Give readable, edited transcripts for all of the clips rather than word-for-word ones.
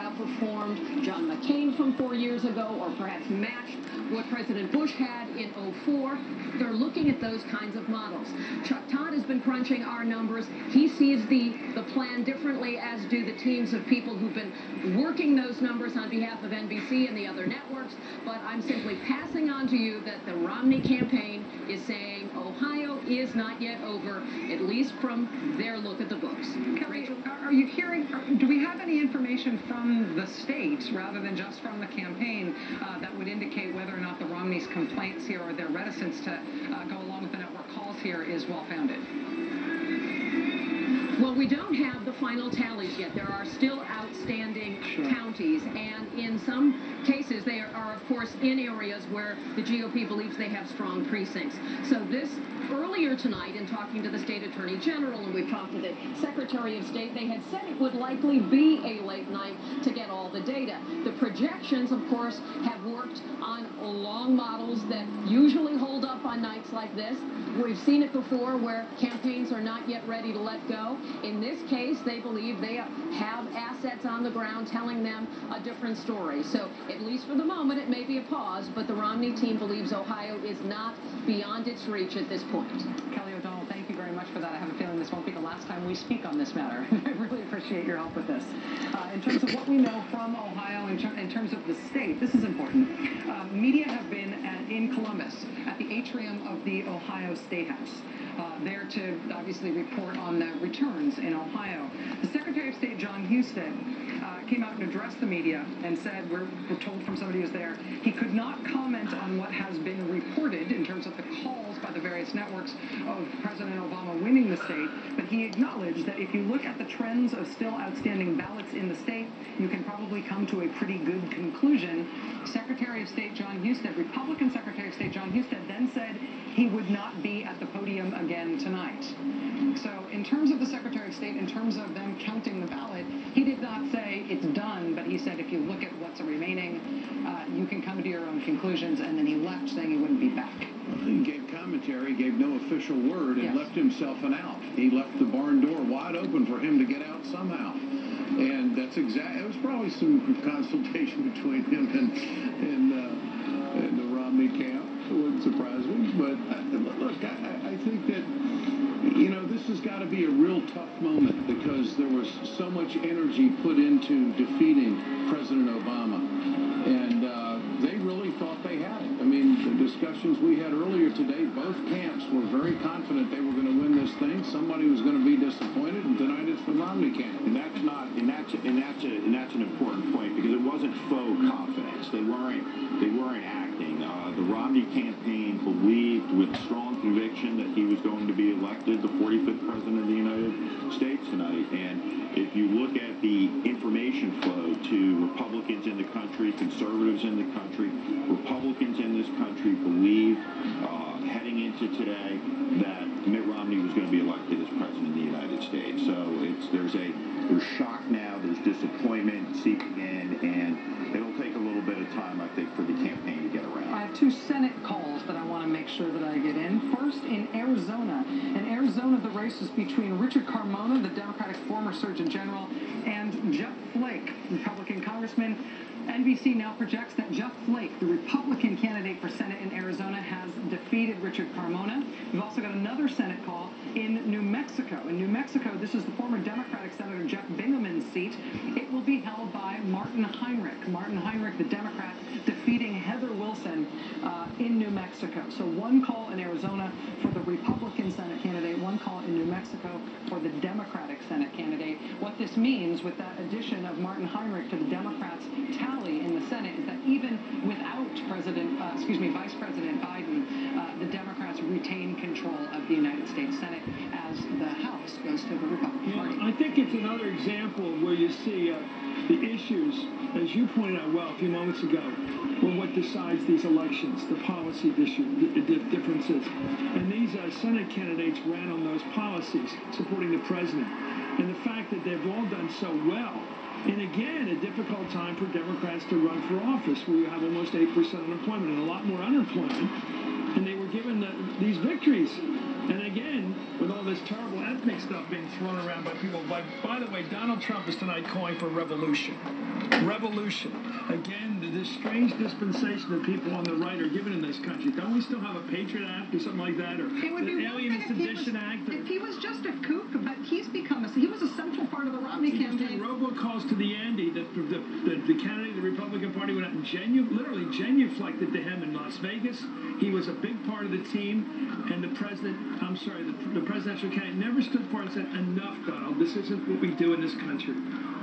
outperformed John McCain from 4 years ago, or perhaps matched what President Bush had in '04. They're looking at those kinds of models. Chuck Todd has been crunching our numbers. He sees the plan differently, as do the teams of people who've been working those numbers on behalf of NBC and the other networks. But I'm simply passing on to you that the Romney campaign is saying Ohio is not yet over, at least from their look at the books. Kelly, are you hearing, do we have any information from the states rather than just from the campaign that would indicate whether or not the Romney's complaints here or their reticence to go along with the network calls here is well-founded? Well, we don't have the final tallies yet. There are still outstanding counties, and in some cases they are, of course, in areas where the GOP believes they have strong precincts. So this, earlier tonight, in talking to the state attorney general, and we've talked to the secretary of state, they had said it would likely be a late night to get all the data. The projections, of course, have worked on long models that usually hold up on nights like this. We've seen it before where campaigns are not yet ready to let go. In this case, they believe they have assets on the ground telling them a different story. So at least for the moment, it may be a pause, but the Romney team believes Ohio is not beyond its reach at this point. Kelly O'Donnell, thank you very much for that. I have a feeling this won't be the last time we speak on this matter. I really appreciate your help with this. In terms of what we know from Ohio, in terms of the state, this is important. Media have been in Columbus at the atrium of the Ohio State House, there to obviously report on the returns in Ohio. The Secretary of State, John Husted, came out and addressed the media and said, we're told from somebody who's there, he could not comment on what has been reported in terms of the calls by the various networks of President Obama winning the state, but he acknowledged that if you look at the trends of still outstanding ballots in the state, you can probably come to a pretty good conclusion. Secretary of State John Husted, Republican Secretary of State John Husted, then said he would not be at the podium again tonight. So in terms of the Secretary of State, in terms of them counting the ballot, he did not say it's done, but he said if you look at what's remaining, you can come to your own conclusions, and then he left saying he wouldn't be back. He gave commentary, gave no official word, and left himself an out. He left the barn door wide open for him to get out somehow. And that's it was probably some consultation between him and the Romney camp. It wouldn't surprise me. But look, I think that, you know, this has got to be a real tough moment because there was so much energy put into defeating President Obama. And they really thought they had it. I mean, the discussions we had earlier today, both camps were very confident they were going to win this thing. Somebody was going to be disappointed, and tonight it's the Romney camp. And that's not, and that's an important point because it wasn't faux confidence. They weren't acting. The Romney campaign believed with strong conviction that he was going to be elected the 45th president of the United States tonight. And if you look at the information flow to Republicans in the country, conservatives in the country, Republicans in this country believed heading into today that Mitt Romney was going to be elected as president of the United States. So there's shock now, there's disappointment seeping in, and it'll take a little bit of time, I think, for the campaign to get around. I have two Senate calls that I want to make sure that I get in. First, in Arizona. In Arizona, the race is between Richard Carmona, the Democratic former Surgeon General, and Jeff Flake, Republican Congressman. NBC now projects that Jeff Flake, the Republican candidate for Senate in Arizona, has defeated Richard Carmona. We've also got another Senate call in New Mexico. In New Mexico, this is the former Democratic Senator Jeff Bingaman's seat. It will be held by Martin Heinrich. Martin Heinrich, the Democrat, defeating Heather Wilson in New Mexico. So one call in Arizona for the Republican Senate candidate, one call in New Mexico for the Democratic Senate candidate. What this means with that addition of Martin Heinrich to the Democrats' tally in the Senate is that even without Vice President Biden, the Democrats retain control of the United States Senate as the House goes to the Republican Party. I think it's another example where you see the issues, as you pointed out well a few moments ago, were what decides these elections, the policy issue, the differences. And these Senate candidates ran on those policies, supporting the president. And the fact that they've all done so well, and again, a difficult time for Democrats to run for office, where you have almost 8% unemployment and a lot more unemployment, and they were given these victories. And again, with all this terrible ethnic stuff being thrown around by people. By the way, Donald Trump is tonight calling for revolution. Revolution. Again, this strange dispensation that people on the right are given in this country. Don't we still have a Patriot Act or something like that? Or It would the be Alien and Sedition Act? if he was just a kook, but he was a central part of the Romney He was campaign. doing robocalls to the Andy that the candidate of the Republican Party went out and literally genuflected to him in Las Vegas. He was a big part of the team, and the presidential candidate never stood forward and said, "Enough, Donald. This isn't what we do in this country."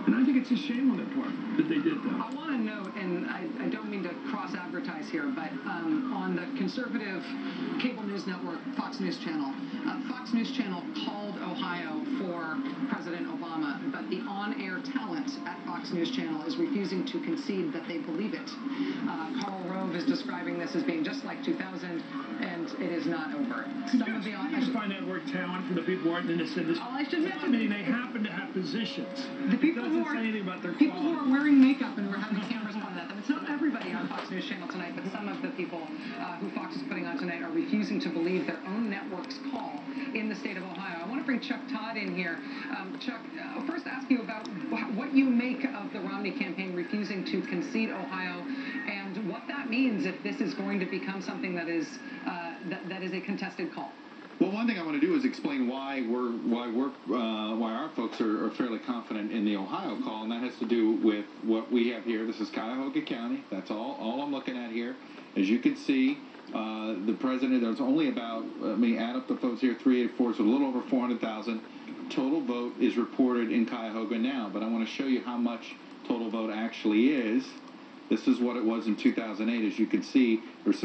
And I think it's a shame on their part that they did that. I want to note, and I don't mean to cross-advertise here, but on the conservative cable news network, Fox News Channel, Fox News Channel called Ohio for President Obama, but the on-air talent at Fox News Channel is refusing to concede that they believe it. Karl Rove is describing this as being just like 2000, and it is not over. You can find network talent for the people who aren't in this industry. I should mention, they happen to have positions. the people It who doesn't are say anything about their people who quality. are wearing makeup and we're having cameras pointed at them. It's not everybody on Fox News Channel tonight, but some of the people who Fox is putting on tonight are refusing to believe their own network's call in the state of Ohio. I want to bring Chuck Todd in here. Chuck, I'll first ask you about what you make of the Romney campaign refusing to concede Ohio, and what that means if this is going to become something that is that is a contested call. Well, one thing I want to do is explain why our folks are fairly confident in the Ohio call, and that has to do with what we have here. This is Cuyahoga County. That's all I'm looking at here. As you can see, the president, there's only about, let me add up the votes here, 384, so a little over 400,000. Total vote is reported in Cuyahoga now, but I want to show you how much total vote actually is. This is what it was in 2008. As you can see, there's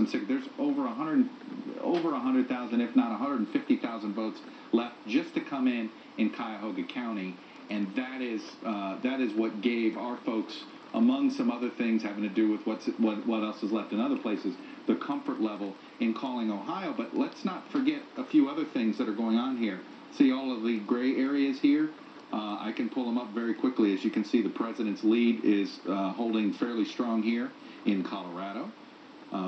over 100,000, if not 150,000 votes left just to come in Cuyahoga County, and that is what gave our folks, among some other things having to do with what else is left in other places, the comfort level in calling Ohio. But let's not forget a few other things that are going on here. See all of the gray areas here? I can pull them up very quickly. As you can see, the president's lead is holding fairly strong here in Colorado.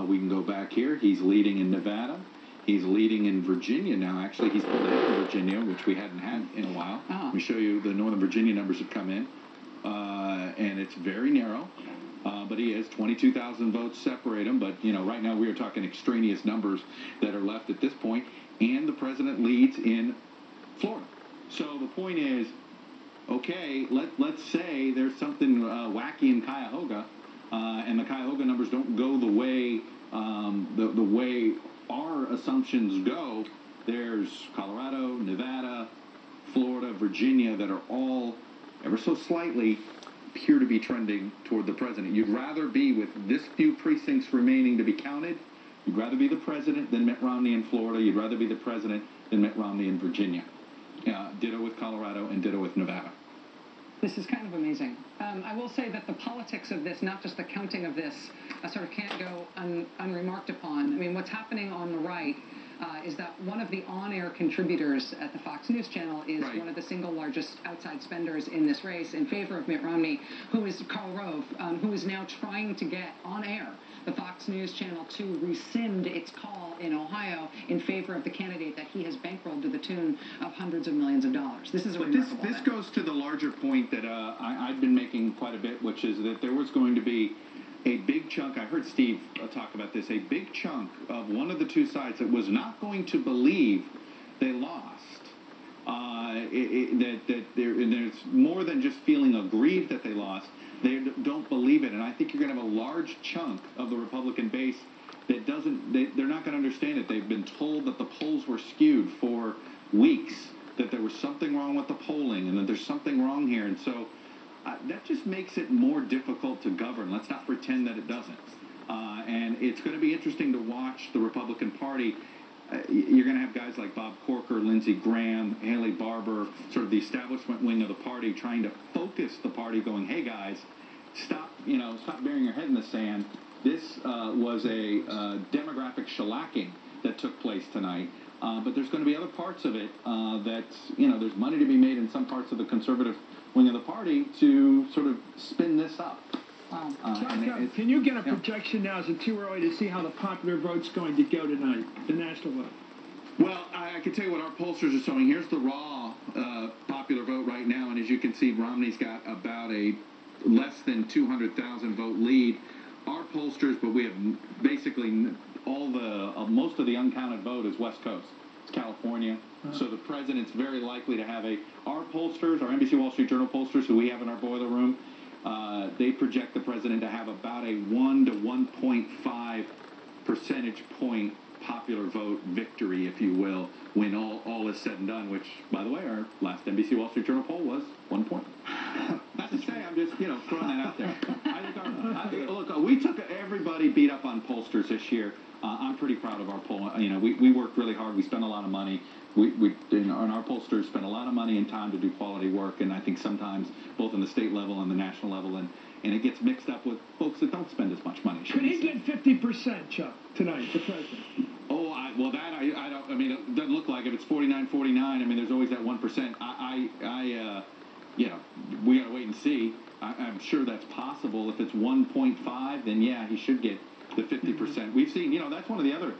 We can go back here. He's leading in Nevada. He's leading in Virginia now. Actually, he's pulled ahead in Virginia, which we hadn't had in a while. Let me show you the Northern Virginia numbers have come in. And it's very narrow. But he has 22,000 votes separate him. But, right now we are talking extraneous numbers that are left at this point. And the president leads in Florida. So the point is, okay, let's say there's something wacky in Cuyahoga, and the Cuyahoga numbers don't go the way the way our assumptions go. There's Colorado, Nevada, Florida, Virginia that are all ever so slightly appear to be trending toward the president. You'd rather be with this few precincts remaining to be counted. You'd rather be the president than Mitt Romney in Florida. You'd rather be the president than Mitt Romney in Virginia. Ditto with Colorado and ditto with Nevada. This is kind of amazing. I will say that the politics of this, not just the counting of this, sort of can't go unremarked upon. I mean, what's happening on the right is that one of the on-air contributors at the Fox News Channel is one of the single largest outside spenders in this race in favor of Mitt Romney, who is Karl Rove, who is now trying to get on air the Fox News Channel to rescind its call in Ohio in favor of the candidate that he has bankrolled to the tune of hundreds of millions of dollars. This is a remarkable This goes to the larger point that I've been making quite a bit, which is that there was going to be a big chunk, I heard Steve talk about this, a big chunk of one of the two sides that was not going to believe they lost. There's more than just feeling aggrieved that they lost. They don't believe it, and I think you're going to have a large chunk of the Republican base that they're not going to understand it. They've been told that the polls were skewed for weeks, that there was something wrong with the polling, and that there's something wrong here, and so that just makes it more difficult to govern. Let's not pretend that it doesn't. And it's going to be interesting to watch the Republican Party. You're going to have guys like Bob Corker, Lindsey Graham, Haley Barbour, sort of the establishment wing of the party, trying to focus the party, going, "Hey guys, stop burying your head in the sand. This was a demographic shellacking that took place tonight." But there's going to be other parts of it that, there's money to be made in some parts of the conservative wing of the party to sort of spin this up. Wow. Can you get a projection now? Is it too early to see how the popular vote's going to go tonight, the national vote? Well, I can tell you what our pollsters are showing. Here's the raw popular vote right now, and as you can see, Romney's got about a less than 200,000 vote lead. Our pollsters, but we have basically most of the uncounted vote is West Coast. It's California. So the president's very likely to have our pollsters, our NBC Wall Street Journal pollsters who we have in our boiler room, they project the president to have about a 1 to 1.5 percentage point popular vote victory, if you will, when all is said and done, which, by the way, our last NBC Wall Street Journal poll was 1 point. Not to say, I'm just, throwing that out there. Look, we took everybody beat up on pollsters this year. I'm pretty proud of our poll. We worked really hard. We spent a lot of money. And our pollsters spend a lot of money and time to do quality work, and I think sometimes both on the state level and the national level, and it gets mixed up with folks that don't spend as much money. Could he get 50%, Chuck, tonight, the president? Oh, I don't. I mean, it doesn't look like it. If it's 49-49, I mean, there's always that 1%. We got to wait and see. I'm sure that's possible. If it's 1.5, then yeah, he should get the 50%. We've seen, that's one of the other.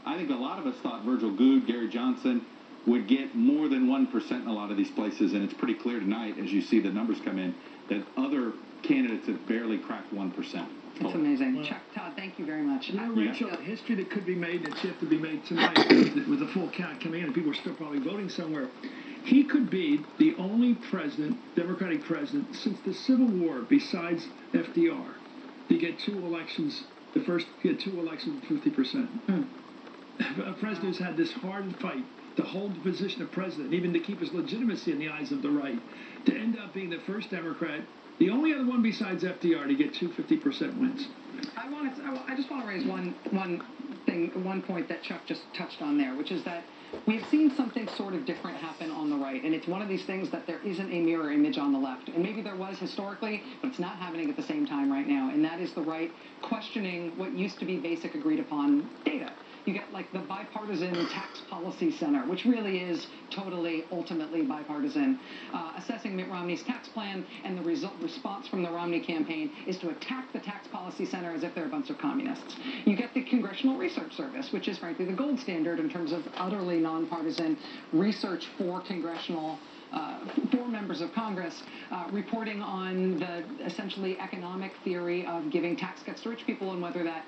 I think a lot of us thought Virgil Goode, Gary Johnson would get more than 1% in a lot of these places, and it's pretty clear tonight, as you see the numbers come in, that other candidates have barely cracked 1%. It's amazing. Chuck, Todd, thank you very much. Rachel, the history that could be made that's yet to be made tonight with the full count coming in, and people are still probably voting somewhere. He could be the only president, Democratic president, since the Civil War, besides FDR, to get two elections, get two elections with 50%. A president who's had this hard fight to hold the position of president, even to keep his legitimacy in the eyes of the right, to end up being the first Democrat, the only other one besides FDR to get 50% wins. I just want to raise one point that Chuck just touched on there, which is that we've seen something sort of different happen on the right, and it's one of these things that there isn't a mirror image on the left, and maybe there was historically, but it's not happening at the same time right now, and that is the right questioning what used to be basic agreed upon data. You get like the Bipartisan Tax Policy Center, which really is ultimately bipartisan, assessing Mitt Romney's tax plan, and the response from the Romney campaign is to attack the Tax Policy Center as if they're a bunch of communists. You get the Congressional Research Service, which is frankly the gold standard in terms of utterly nonpartisan research for for members of Congress, reporting on the essentially economic theory of giving tax cuts to rich people and whether that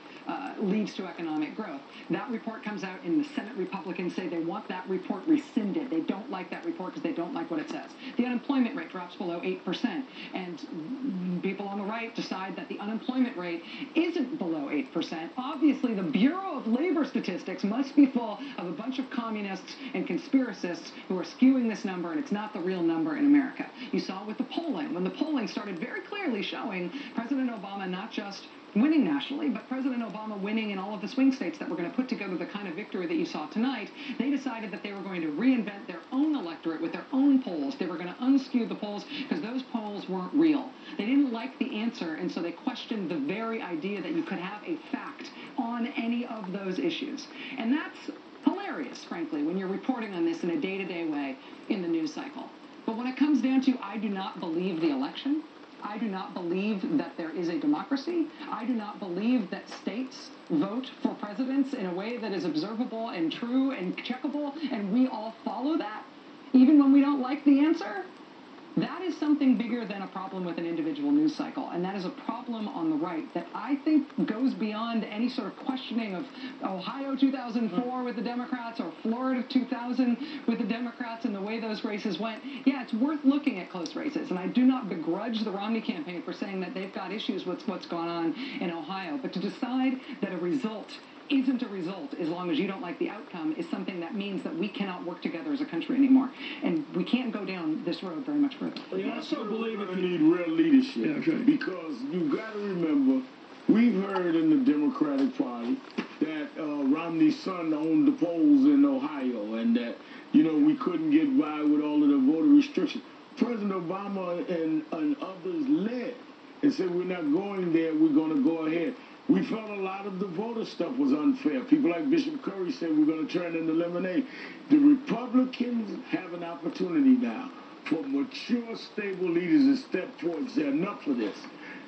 leads to economic growth. That report comes out, and the Senate Republicans say they want that report rescinded. They don't like that report because they don't like what it says. The unemployment rate drops below 8%, and people on the right decide that the unemployment rate isn't below 8%. Obviously, the Bureau of Labor Statistics must be full of a bunch of communists and conspiracists who are skewing this number, and it's not the real number in America. You saw with the polling, when the polling started very clearly showing President Obama not just winning nationally, but President Obama winning in all of the swing states that were going to put together the kind of victory that you saw tonight, they decided that they were going to reinvent their own electorate with their own polls. They were going to unskew the polls because those polls weren't real. They didn't like the answer, and so they questioned the very idea that you could have a fact on any of those issues. And that's hilarious, frankly, when you're reporting on this in a day-to-day way in the news cycle. But when it comes down to, I do not believe the election. I do not believe that there is a democracy. I do not believe that states vote for presidents in a way that is observable and true and checkable, and we all follow that, even when we don't like the answer. That is something bigger than a problem with an individual news cycle, and that is a problem on the right that I think goes beyond any sort of questioning of Ohio 2004 with the Democrats or Florida 2000 with the Democrats and the way those races went. Yeah, it's worth looking at close races, and I do not begrudge the Romney campaign for saying that they've got issues with what's gone on in Ohio, but to decide that a result isn't a result as long as you don't like the outcome is something that means that we cannot work together as a country anymore. And we can't go down this road very much further. I also believe we need real leadership, because you've got to remember, we've heard in the Democratic Party that Romney's son owned the polls in Ohio, and that, we couldn't get by with all of the voter restrictions. President Obama and others led and said, we're not going there, we're going to go ahead. We felt a lot of the voter stuff was unfair. People like Bishop Curry said we're going to turn into lemonade. The Republicans have an opportunity now for mature, stable leaders to step forward and say enough of this.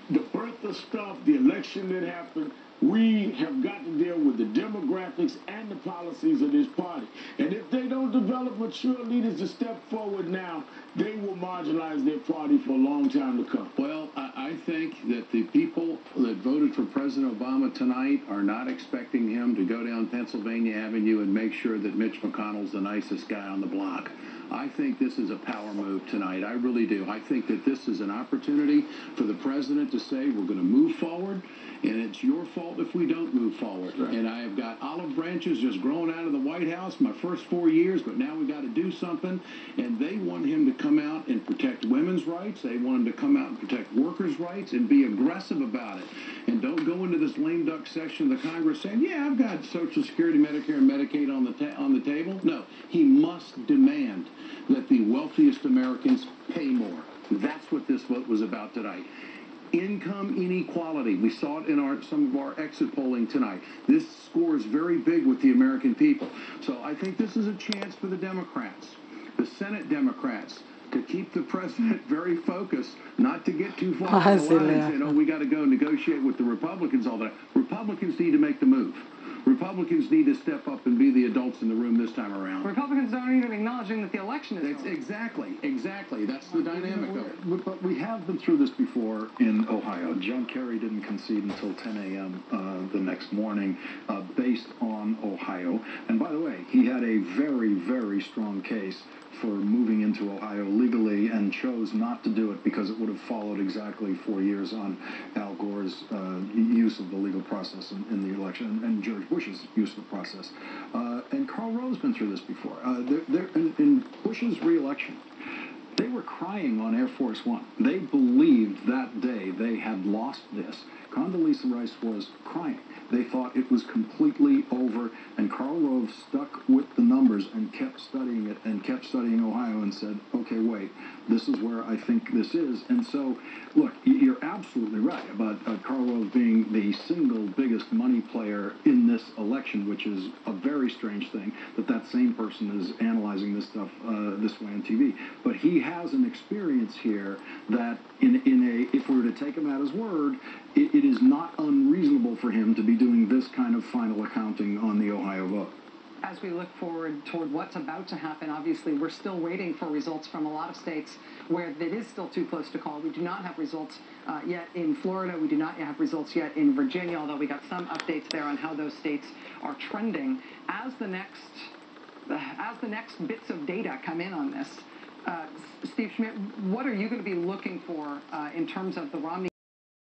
the birth of stuff, the election that happened, we have got to deal with the demographics and the policies of this party. And if they don't develop mature leaders to step forward now, they will marginalize their party for a long time to come. Well, I think that the people that voted for President Obama tonight are not expecting him to go down Pennsylvania Avenue and make sure that Mitch McConnell's the nicest guy on the block. I think this is a power move tonight. I really do. I think that this is an opportunity for the president to say we're going to move forward, and it's your fault if we don't move forward. Right. And I have got olive branches just growing out of the White House my first 4 years, but now we got to do something. And they want him to come out and protect women's rights. They want him to come out and protect workers' rights and be aggressive about it. And don't go into this lame duck session of the Congress saying, yeah, I've got Social Security, Medicare, and Medicaid on the table. No, he must demand that the wealthiest Americans pay more. That's what this vote was about tonight. Income inequality. We saw it in some of our exit polling tonight. This score is very big with the American people. So I think this is a chance for the Democrats, the Senate Democrats, to keep the president very focused, not to get too far down the line and say, oh, we got to go negotiate with the Republicans all that. Republicans need to make the move. Republicans need to step up and be the adults in the room this time around. Republicans aren't even acknowledging that the election is over. Exactly. That's the dynamic of it. But we have been through this before in Ohio. John Kerry didn't concede until 10 a.m. The next morning based on Ohio. And by the way, he had a very, very strong case for moving into Ohio legally and chose not to do it because it would have followed exactly 4 years on Al Gore's use of the legal process in the election and George Bush's use of the process. And Karl Rove's been through this before. In Bush's re-election, they were crying on Air Force One. They believed that day they had lost this. Condoleezza Rice was crying. They thought it was completely over, and Karl Rove stuck with the numbers and kept studying it and kept studying Ohio and said, okay, wait, this is where I think this is. And so, look, you're absolutely right about Karl Rove being the single biggest money player in this election, which is a very strange thing that same person is analyzing this stuff this way on TV. But he has an experience here that if we were to take him at his word, it is not unreasonable for him to be doing this kind of final accounting on the Ohio vote. As we look forward toward what's about to happen, obviously we're still waiting for results from a lot of states where it is still too close to call. We do not have results yet in Florida. We do not have results yet in Virginia, although we got some updates there on how those states are trending. As the next bits of data come in on this, Steve Schmidt, what are you going to be looking for in terms of the Romney